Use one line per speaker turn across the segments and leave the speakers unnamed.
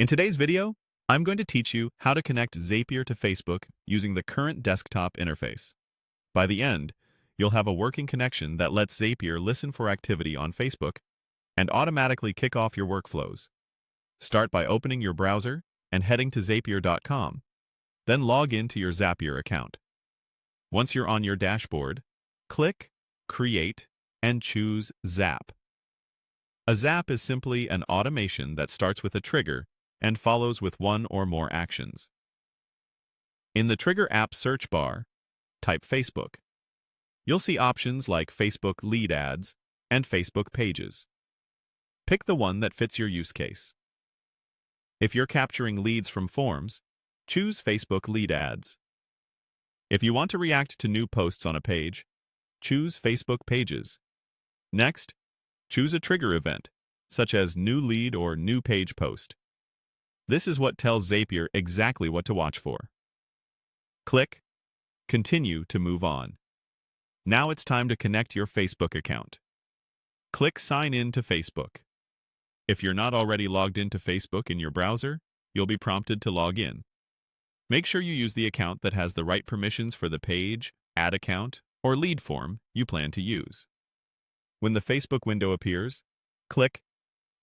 In today's video, I'm going to teach you how to connect Zapier to Facebook using the current desktop interface. By the end, you'll have a working connection that lets Zapier listen for activity on Facebook and automatically kick off your workflows. Start by opening your browser and heading to zapier.com. Then log in to your Zapier account. Once you're on your dashboard, click Create and choose Zap. A zap is simply an automation that starts with a trigger and follows with one or more actions. In the Trigger app search bar, type Facebook. You'll see options like Facebook lead ads and Facebook pages. Pick the one that fits your use case. If you're capturing leads from forms, choose Facebook lead ads. If you want to react to new posts on a page, choose Facebook pages. Next, choose a trigger event, such as new lead or new page post. This is what tells Zapier exactly what to watch for. Click Continue to move on. Now it's time to connect your Facebook account. Click Sign in to Facebook. If you're not already logged into Facebook in your browser, you'll be prompted to log in. Make sure you use the account that has the right permissions for the page, ad account, or lead form you plan to use. When the Facebook window appears, click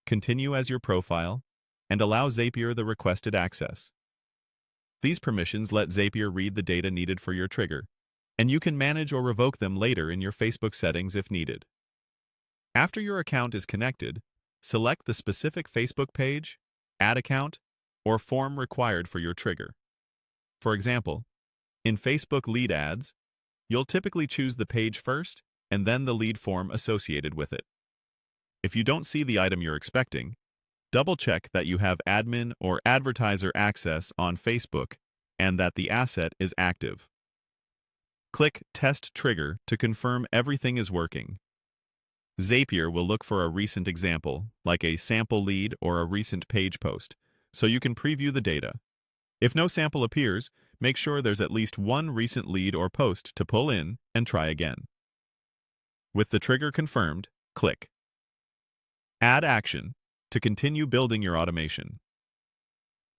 Continue as your profile and allow Zapier the requested access. These permissions let Zapier read the data needed for your trigger, and you can manage or revoke them later in your Facebook settings if needed. After your account is connected, select the specific Facebook page, ad account, or form required for your trigger. For example, in Facebook lead ads, you'll typically choose the page first and then the lead form associated with it. If you don't see the item you're expecting, double-check that you have admin or advertiser access on Facebook and that the asset is active. Click Test Trigger to confirm everything is working. Zapier will look for a recent example, like a sample lead or a recent page post, so you can preview the data. If no sample appears, make sure there's at least one recent lead or post to pull in and try again. With the trigger confirmed, click Add Action to continue building your automation.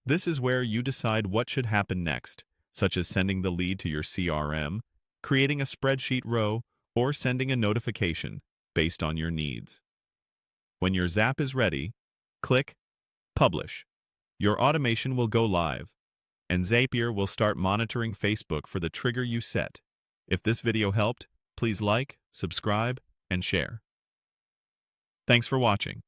This is where you decide what should happen next, such as sending the lead to your CRM, creating a spreadsheet row, or sending a notification based on your needs. When your Zap is ready, click Publish. Your automation will go live, and Zapier will start monitoring Facebook for the trigger you set. If this video helped, please like, subscribe, and share. Thanks for watching.